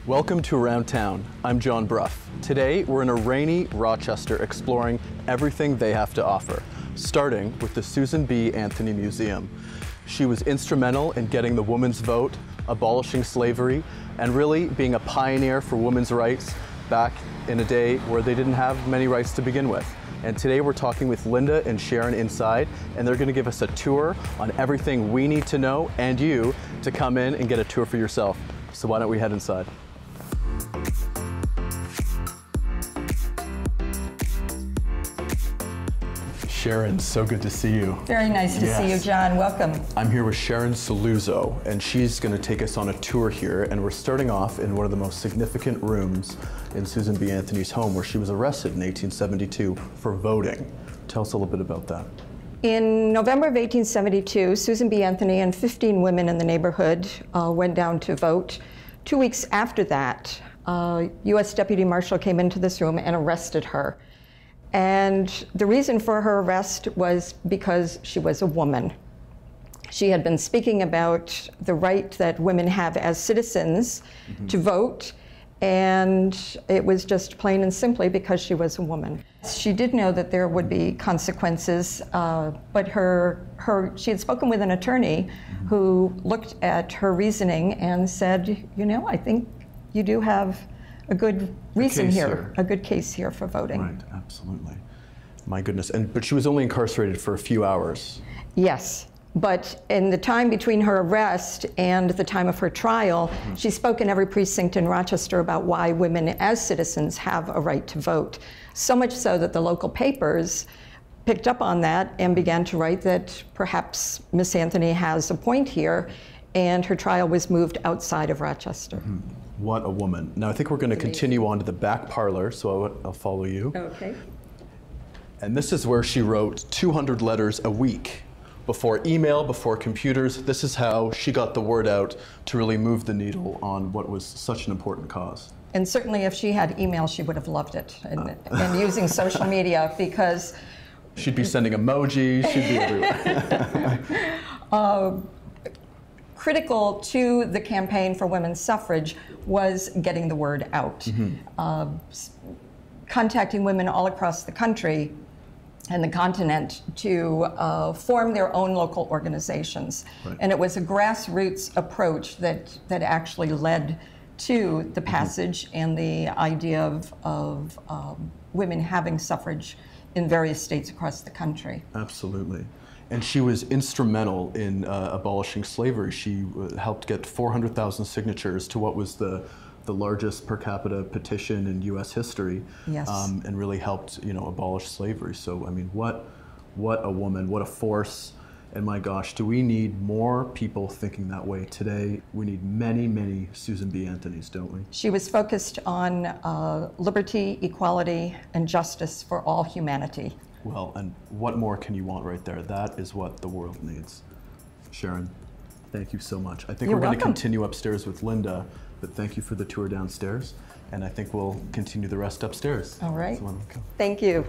Welcome to Around Town. I'm John Brough. Today, we're in a rainy Rochester exploring everything they have to offer, starting with the Susan B. Anthony Museum. She was instrumental in getting the women's vote, abolishing slavery, and really being a pioneer for women's rights back in a day where they didn't have many rights to begin with. And today we're talking with Linda and Sharon inside, and they're going to give us a tour on everything we need to know and you to come in and get a tour for yourself. So why don't we head inside? Sharon, so good to see you. Very nice to see you, John. Welcome. I'm here with Sharon SALLUZZO, and she's going to take us on a tour here, and we're starting off in one of the most significant rooms in Susan B. Anthony's home, where she was arrested in 1872 for voting. Tell us a little bit about that. In November of 1872, Susan B. Anthony and 15 women in the neighborhood went down to vote. 2 weeks after that, U.S. Deputy Marshal came into this room and arrested her. And the reason for her arrest was because she was a woman. She had been speaking about the right that women have as citizens to vote, and it was just plain and simply because she was a woman. She did know that there would be consequences, but she had spoken with an attorney who looked at her reasoning and said, you know, I think you do have a good reason here, a good case here for voting. Right, absolutely. My goodness, but she was only incarcerated for a few hours. Yes, but in the time between her arrest and the time of her trial, she spoke in every precinct in Rochester about why women as citizens have a right to vote. So much so that the local papers picked up on that and began to write that perhaps Miss Anthony has a point here, and her trial was moved outside of Rochester. What a woman. Now I think we're going to continue on to the back parlor, so I'll follow you. Okay. And this is where she wrote 200 letters a week. Before email, before computers, this is how she got the word out to really move the needle on what was such an important cause. And certainly if she had email, she would have loved it, and using social media, because she'd be sending emojis, she'd be everywhere. Critical to the campaign for women's suffrage was getting the word out. Contacting women all across the country and the continent to form their own local organizations. Right. And it was a grassroots approach that actually led to the passage and the idea of women having suffrage in various states across the country. Absolutely. And she was instrumental in abolishing slavery. She helped get 400,000 signatures to what was the largest per capita petition in U.S. history. Yes. And really helped, you know, abolish slavery. So, I mean, what a woman, what a force. And my gosh, do we need more people thinking that way today? We need many, many Susan B. Anthonys, don't we? She was focused on liberty, equality, and justice for all humanity. Well, and what more can you want right there? That is what the world needs. Sharon, thank you so much. I think we're going to continue upstairs with Linda, but thank you for the tour downstairs, and I think we'll continue the rest upstairs. All right. So thank you.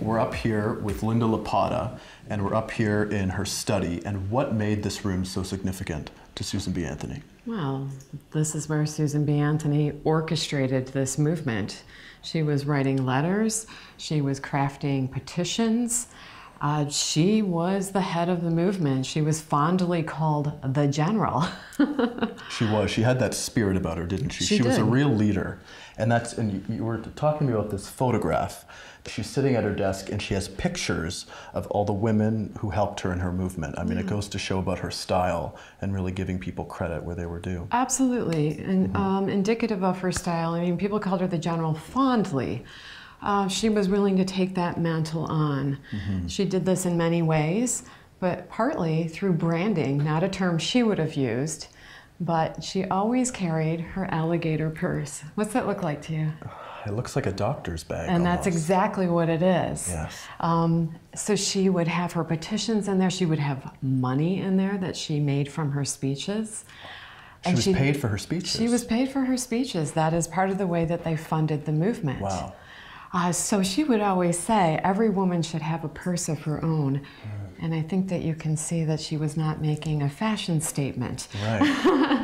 We're up here with Linda LOPATA, and we're up here in her study. And what made this room so significant to Susan B. Anthony? Well, this is where Susan B. Anthony orchestrated this movement. She was writing letters, she was crafting petitions. She was the head of the movement. She was fondly called the General. She was. She had that spirit about her, didn't she? She was a real leader. And you were talking to me about this photograph. She's sitting at her desk and she has pictures of all the women who helped her in her movement. I mean, it goes to show about her style and really giving people credit where they were due. Absolutely, and indicative of her style. I mean, people called her the General fondly. She was willing to take that mantle on. She did this in many ways, but partly through branding, not a term she would have used, but she always carried her alligator purse. What's that look like to you? It looks like a doctor's bag. And that's exactly what it is. Yes. So she would have her petitions in there. She would have money in there that she made from her speeches. She was paid for her speeches? She was paid for her speeches. That is part of the way that they funded the movement. Wow. So she would always say, every woman should have a purse of her own. And I think that you can see that she was not making a fashion statement. Right.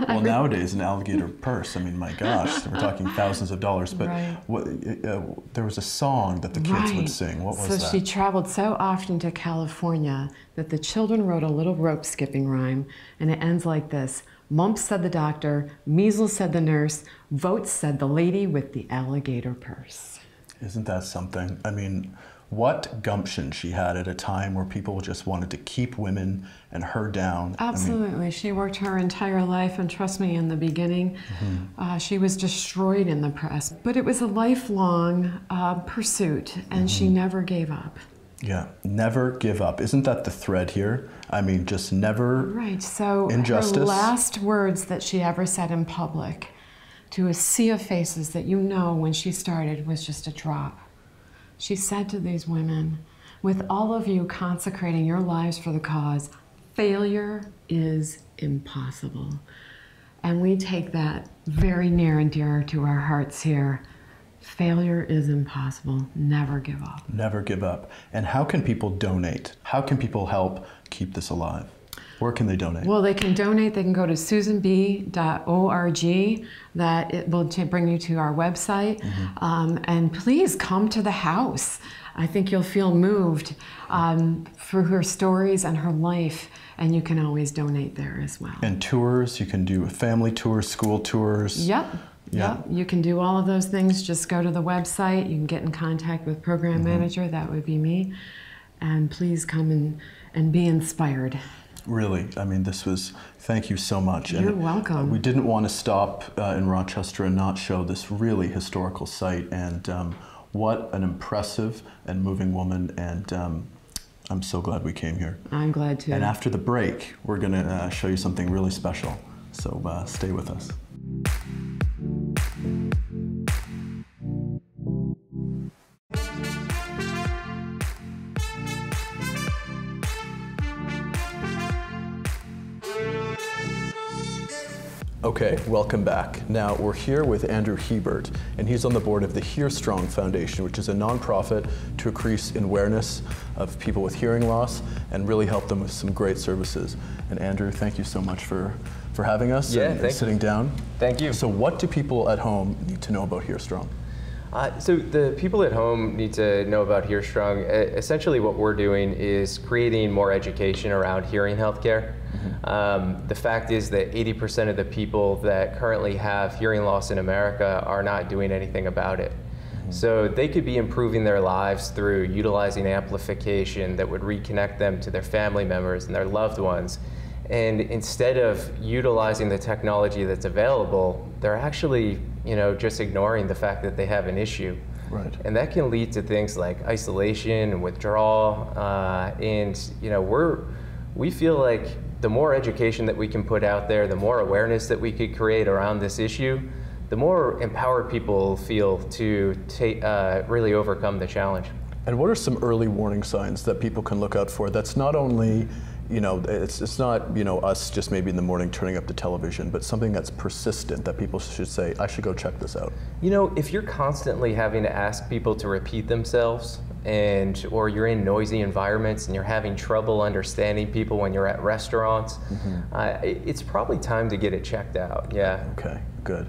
Well, nowadays, an alligator purse, I mean, my gosh, we're talking thousands of dollars. But there was a song that the kids would sing. What was that? So she traveled so often to California that the children wrote a little rope skipping rhyme, and it ends like this. Mumps said the doctor, measles said the nurse, votes said the lady with the alligator purse. Isn't that something? I mean, what gumption she had at a time where people just wanted to keep women and her down. Absolutely. I mean, she worked her entire life, and trust me, in the beginning, she was destroyed in the press. But it was a lifelong pursuit, and she never gave up. Yeah, never give up. Isn't that the thread here? I mean, just never So injustice. Her last words that she ever said in public to a sea of faces that you know when she started was just a drop. She said to these women, with all of you consecrating your lives for the cause, failure is impossible. And we take that very near and dear to our hearts here. Failure is impossible. Never give up. Never give up. And how can people donate? How can people help keep this alive? Where can they donate? Well, they can donate. They can go to susanb.org. That it will bring you to our website. And please come to the house. I think you'll feel moved through her stories and her life. And you can always donate there as well. And tours, you can do family tours, school tours. Yep. You can do all of those things. Just go to the website. You can get in contact with program manager. That would be me. And please come and be inspired. Really, I mean, thank you so much. You're welcome. We didn't want to stop in Rochester and not show this really historical site, and what an impressive and moving woman, and I'm so glad we came here. I'm glad too. And after the break, we're going to show you something really special, so stay with us. Okay, welcome back. Now, we're here with Andrew Hebert, and he's on the board of the HearStrong Foundation, which is a nonprofit to increase awareness of people with hearing loss and really help them with some great services. And Andrew, thank you so much for having us and sitting down. Thank you. So what do people at home need to know about HearStrong? So the people at home need to know about HearStrong. Essentially what we're doing is creating more education around hearing healthcare. The fact is that 80% of the people that currently have hearing loss in America are not doing anything about it. So they could be improving their lives through utilizing amplification that would reconnect them to their family members and their loved ones. And instead of utilizing the technology that's available, they're actually, just ignoring the fact that they have an issue. Right. And that can lead to things like isolation and withdrawal. We feel like the more education that we can put out there, the more awareness that we could create around this issue, the more empowered people feel to really overcome the challenge. And what are some early warning signs that people can look out for? That's not only, it's not, us just maybe in the morning turning up the television, but something that's persistent that people should say, I should go check this out. If you're constantly having to ask people to repeat themselves, or you're in noisy environments and you're having trouble understanding people when you're at restaurants, it's probably time to get it checked out. Yeah. Okay, good.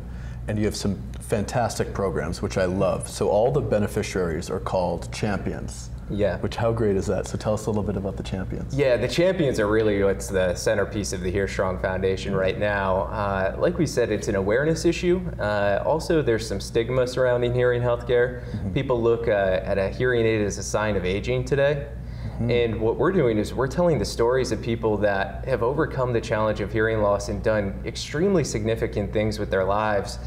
And you have some fantastic programs, which I love. So all the beneficiaries are called champions. Yeah. How great is that? So tell us a little bit about the champions. Yeah, the champions are really what's the centerpiece of the HearStrong Foundation right now. Like we said, it's an awareness issue. Also, there's some stigma surrounding hearing healthcare. People look at a hearing aid as a sign of aging today. And what we're doing is we're telling the stories of people that have overcome the challenge of hearing loss and done extremely significant things with their lives,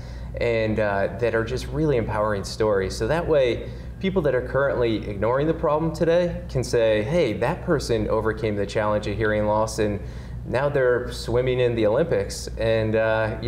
and that are just really empowering stories. So that way, people that are currently ignoring the problem today can say, hey, that person overcame the challenge of hearing loss and now they're swimming in the Olympics, and I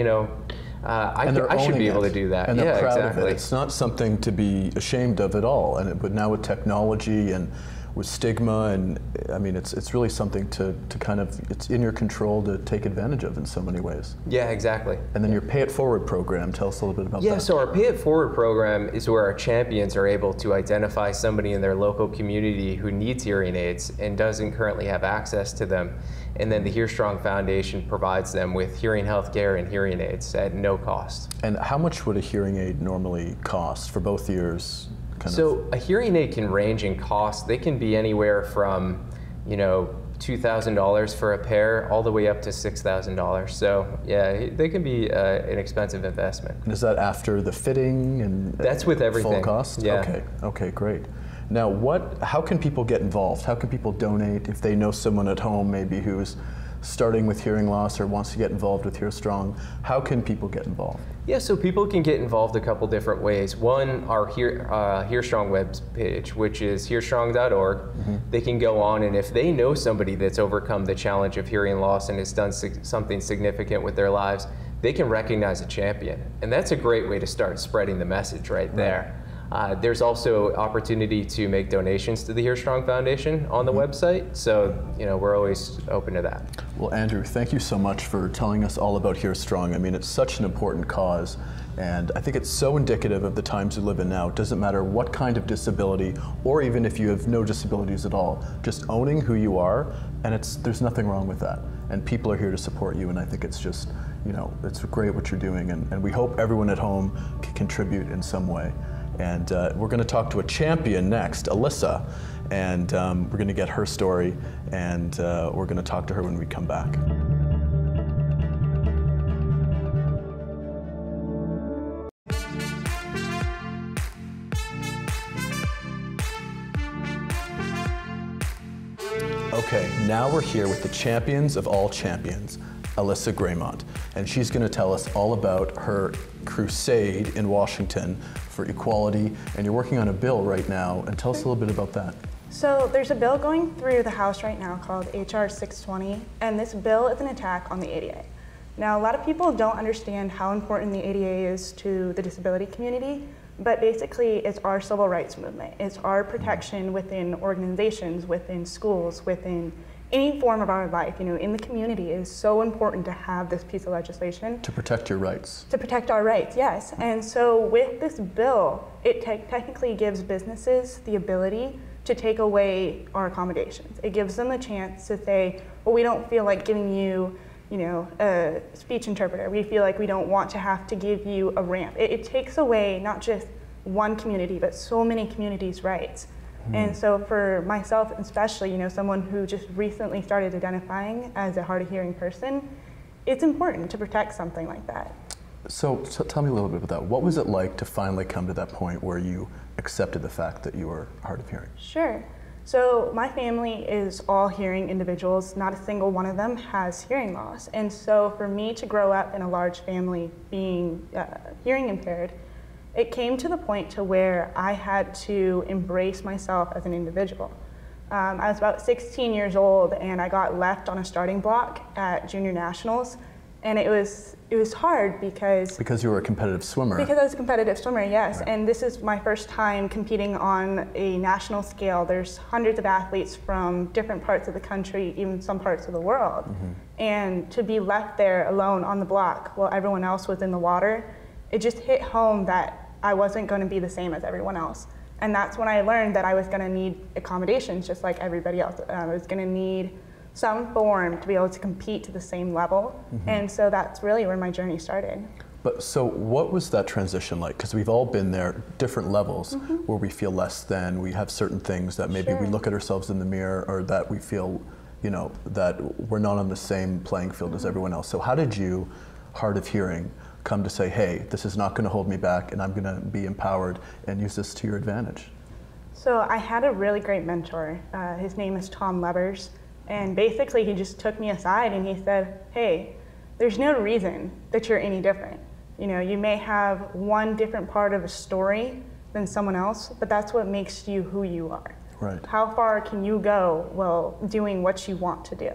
should be able to do that. And they're proud of it. It's not something to be ashamed of at all. But now with technology and with stigma, and I mean, it's really something to kind of, it's in your control to take advantage of in so many ways. Yeah, exactly. And then your Pay It Forward program, tell us a little bit about that. Yeah, so our Pay It Forward program is where our champions are able to identify somebody in their local community who needs hearing aids and doesn't currently have access to them. And then the HearStrong Foundation provides them with hearing health care and hearing aids at no cost. And how much would a hearing aid normally cost for both ears? So a hearing aid can range in cost. They can be anywhere from, you know, $2,000 for a pair all the way up to $6,000. So yeah, they can be an expensive investment. And is that after the fitting and that's with everything. Full cost? Yeah. Okay, great. Now, how can people get involved? How can people donate if they know someone at home maybe who's starting with hearing loss or wants to get involved with HearStrong? How can people get involved? Yeah, so people can get involved a couple different ways. One, our HearStrong web page, which is hearstrong.org. They can go on, and if they know somebody that's overcome the challenge of hearing loss and has done something significant with their lives, they can recognize a champion. And that's a great way to start spreading the message right there. There's also opportunity to make donations to the HearStrong Foundation on the website, so you know, we're always open to that. Well, Andrew, thank you so much for telling us all about HearStrong. I mean, it's such an important cause, and I think it's so indicative of the times we live in now. It doesn't matter what kind of disability, or even if you have no disabilities at all, just owning who you are, and there's nothing wrong with that. And people are here to support you, and I think it's just, you know, it's great what you're doing, and we hope everyone at home can contribute in some way. And we're going to talk to a champion next, ALYSSA, and we're going to get her story, and we're going to talk to her when we come back. Okay, now we're here with the champions of all champions, ALYSSA GREYMONT, and she's going to tell us all about her crusade in Washington for equality, and you're working on a bill right now, and tell us a little bit about that. So there's a bill going through the House right now called HR 620, and this bill is an attack on the ADA. Now, a lot of people don't understand how important the ADA is to the disability community, but basically it's our civil rights movement. It's our protection within organizations, within schools, within any form of our life, you know, in the community. It is so important to have this piece of legislation. To protect your rights. To protect our rights, yes. And so with this bill, it technically gives businesses the ability to take away our accommodations. It gives them a chance to say, well, we don't feel like giving you, you know, a speech interpreter. We feel like we don't want to have to give you a ramp. It takes away not just one community, but so many communities' rights. And so for myself especially, you know, someone who just recently started identifying as a hard of hearing person, it's important to protect something like that. So tell me a little bit about that. What was it like to finally come to that point where you accepted the fact that you were hard of hearing? Sure. So my family is all hearing individuals. Not a single one of them has hearing loss. And so for me to grow up in a large family being hearing impaired, it came to the point to where I had to embrace myself as an individual. I was about 16 years old, and I got left on a starting block at Junior Nationals, and it was hard because you were a competitive swimmer. Because I was a competitive swimmer, yes. Right. And this is my first time competing on a national scale. There's hundreds of athletes from different parts of the country, even some parts of the world. And to be left there alone on the block while everyone else was in the water, it just hit home that I wasn't going to be the same as everyone else. And that's when I learned that I was going to need accommodations just like everybody else. I was going to need some form to be able to compete to the same level. And so that's really where my journey started. But so what was that transition like? Because we've all been there, different levels, where we feel less than, we have certain things that maybe we look at ourselves in the mirror, or that we feel, you know, that we're not on the same playing field as everyone else. So how did you, hard of hearing, come to say, hey, this is not going to hold me back, and I'm going to be empowered and use this to your advantage? So I had a really great mentor. His name is Tom Levers, and basically he just took me aside and he said, hey, there's no reason that you're any different. You know, you may have one different part of a story than someone else, but that's what makes you who you are. Right. How far can you go while doing what you want to do?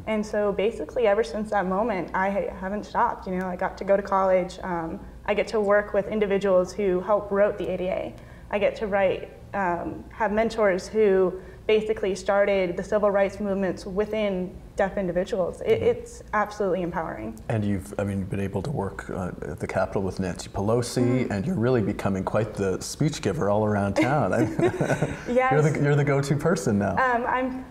And so basically ever since that moment, I haven't stopped. You know, I got to go to college. I get to work with individuals who help wrote the ADA. I get to write, have mentors who basically started the civil rights movements within deaf individuals. It's absolutely empowering. And you've, been able to work at the Capitol with Nancy Pelosi, and you're really becoming quite the speech giver all around town. Yes. You're the go-to person now.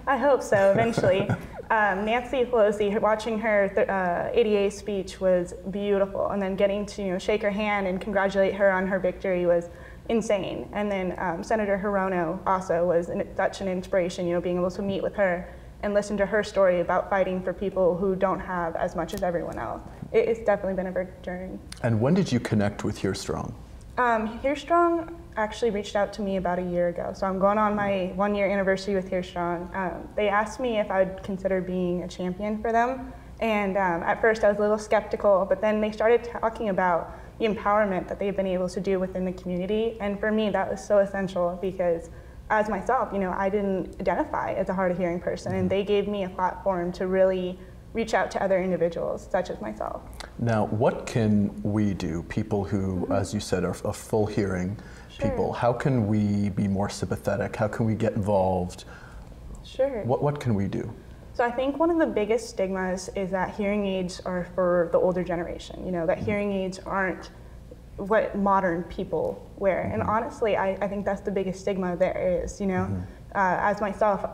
I hope so, eventually. Nancy Pelosi, watching her ADA speech was beautiful, and then getting to shake her hand and congratulate her on her victory was insane. And then Senator Hirono also was such an inspiration, being able to meet with her and listen to her story about fighting for people who don't have as much as everyone else. It's definitely been a big journey. And when did you connect with HearStrong? HearStrong actually reached out to me about a year ago. So I'm going on my 1-year anniversary with HearStrong. They asked me if I'd consider being a champion for them. And at first I was a little skeptical, but then they started talking about the empowerment that they've been able to do within the community. And for me, that was so essential because as myself, I didn't identify as a hard of hearing person, and they gave me a platform to really reach out to other individuals, such as myself. Now, what can we do, people who, as you said, are full hearing people? How can we be more sympathetic? How can we get involved? Sure. What can we do? So I think one of the biggest stigmas is that hearing aids are for the older generation, that hearing aids aren't what modern people wear. And honestly, I think that's the biggest stigma there is, as myself,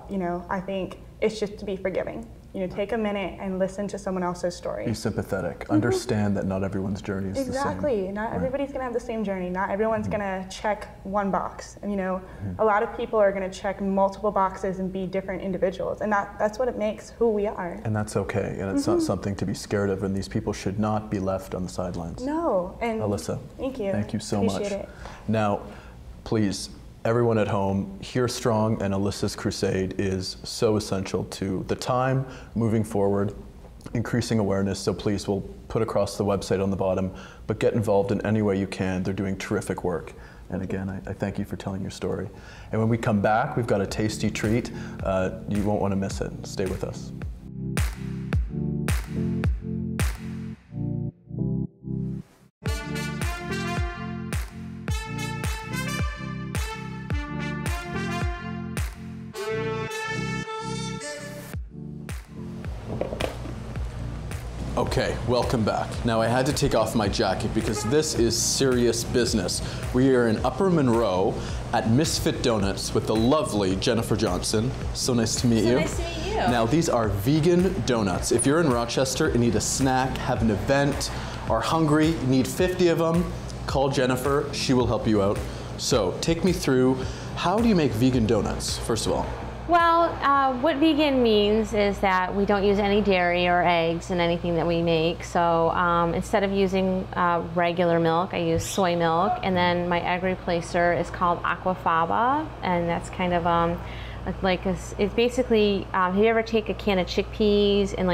I think it's just to be forgiving. Take a minute and listen to someone else's story. Be sympathetic. Understand that not everyone's journey is the same. Exactly. Not everybody's going to have the same journey. Not everyone's going to check one box. And, a lot of people are going to check multiple boxes and be different individuals. And that's what it makes who we are. And that's okay. And it's not something to be scared of. And these people should not be left on the sidelines. No. And Alyssa, thank you. Thank you so Appreciate much. It. Now, please, everyone at home, HearStrong and Alyssa's crusade is so essential to the time moving forward, increasing awareness. So please, we'll put across the website on the bottom, but get involved in any way you can. They're doing terrific work. And again, I thank you for telling your story. And when we come back, we've got a tasty treat. You won't want to miss it. Stay with us. Okay, welcome back. Now I had to take off my jacket because this is serious business. We are in Upper Monroe at Misfit Donuts with the lovely Jennifer Johnson. So nice to meet you. Nice to meet you. Now these are vegan donuts. If you're in Rochester and need a snack, have an event, are hungry, need 50 of them, call Jennifer, she will help you out. So take me through, how do you make vegan donuts, first of all? Well, what vegan means is that we don't use any dairy or eggs in anything that we make. So instead of using regular milk, I use soy milk. And then my egg replacer is called aquafaba. And that's kind of it's basically, have you ever take a can of chickpeas and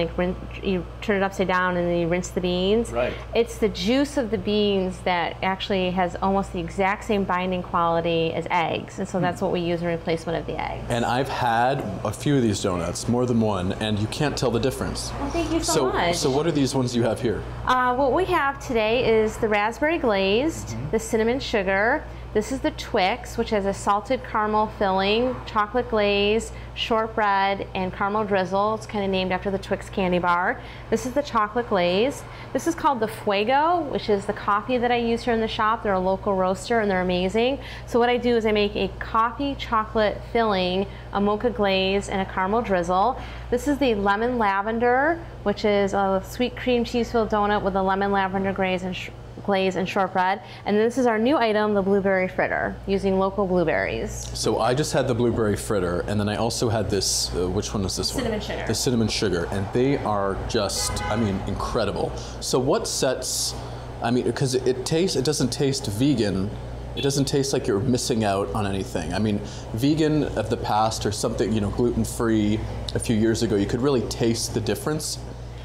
you turn it upside down and then you rinse the beans? Right. It's the juice of the beans that actually has almost the exact same binding quality as eggs. And so that's what we use in replacement of the eggs. And I've had a few of these donuts, more than one, and you can't tell the difference. Well, thank you so much. So what are these ones you have here? What we have today is the raspberry glazed, the cinnamon sugar. This is the Twix, which has a salted caramel filling, chocolate glaze, shortbread, and caramel drizzle. It's kind of named after the Twix candy bar. This is the chocolate glaze. This is called the Fuego, which is the coffee that I use here in the shop. They're a local roaster and they're amazing. So what I do is I make a coffee chocolate filling, a mocha glaze, and a caramel drizzle. This is the lemon lavender, which is a sweet cream cheese filled donut with a lemon lavender glaze and shortbread. And this is our new item, the blueberry fritter, using local blueberries. So I just had the blueberry fritter, and then I also had this, which one is this one? Cinnamon sugar. The cinnamon sugar, and they are just, incredible. So what sets, because it doesn't taste vegan, it doesn't taste like you're missing out on anything. Vegan of the past or something, gluten-free a few years ago, you could really taste the difference.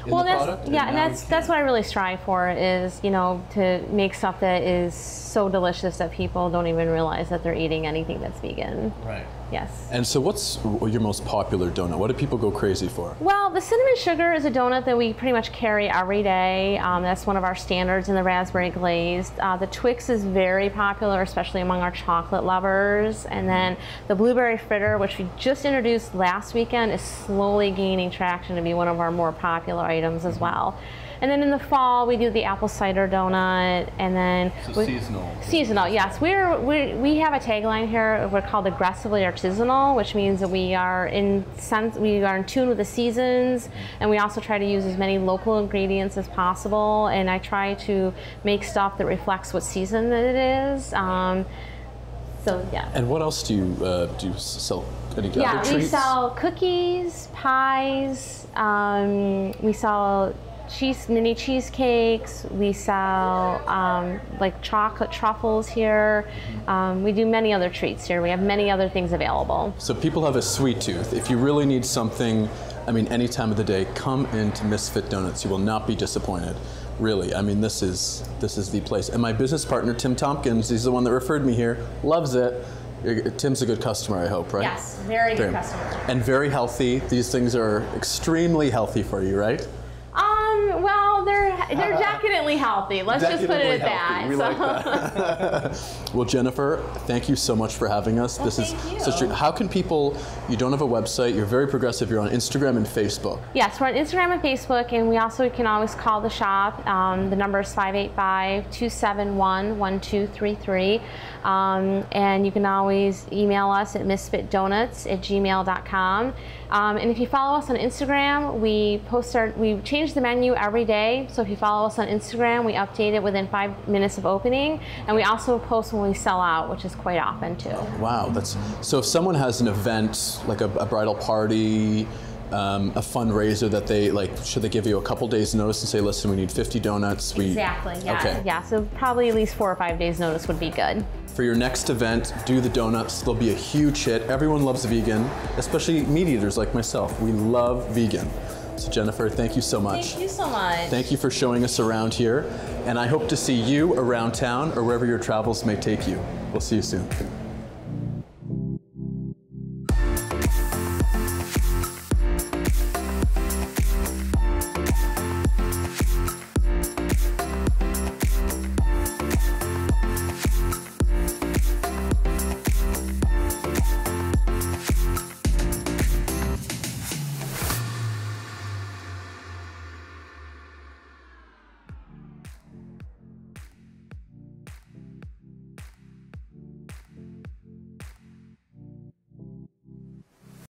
Well, that's what I really strive for is, to make stuff that is so delicious that people don't even realize that they're eating anything that's vegan. Right. Yes. And so what's your most popular donut? What do people go crazy for? Well, the cinnamon sugar is a donut that we pretty much carry every day. That's one of our standards in the raspberry glazed. The Twix is very popular, especially among our chocolate lovers. And then the blueberry fritter, which we just introduced last weekend, is slowly gaining traction to be one of our more popular items as well. And then in the fall, we do the apple cider donut, and then Seasonal. Seasonal, yes. We have a tagline here. We're called aggressively artisanal, which means that we are in tune with the seasons, and we also try to use as many local ingredients as possible. And I try to make stuff that reflects what season that it is. So yeah. And what else do you sell? Any other treats? We sell cookies, pies. We sell mini cheesecakes. We sell like chocolate truffles here. We do many other treats here. We have many other things available. So people have a sweet tooth. If you really need something, I mean, any time of the day, come into Misfit Donuts. You will not be disappointed. Really, I mean, this is the place. And my business partner, Tim Tompkins, he's the one that referred me here, loves it. Tim's a good customer, I hope, right? Yes, very good customer. And very healthy. These things are extremely healthy for you, right? Well, they're decadently healthy. Let's just put it at that. We like that. Well, Jennifer, thank you so much for having us. Well, thank you. Such a, how can people, you don't have a website, you're very progressive, you're on Instagram and Facebook. Yes, we're on Instagram and Facebook, and we also can always call the shop. The number is 585-271-1233. And you can always email us at misfitdonuts@gmail.com. And if you follow us on Instagram, we change the menu every day. So if you follow us on Instagram, we update it within 5 minutes of opening. And we also post when we sell out, which is quite often too. Wow, so if someone has an event, like a bridal party, a fundraiser that they should they give you a couple days notice and say, listen, we need 50 donuts? Exactly, yeah. Okay. Yeah, so probably at least 4 or 5 days notice would be good. For your next event, do the donuts. They'll be a huge hit. Everyone loves vegan, especially meat eaters like myself. We love vegan. So Jennifer, thank you so much. Thank you so much. Thank you for showing us around here. And I hope to see you around town or wherever your travels may take you. We'll see you soon.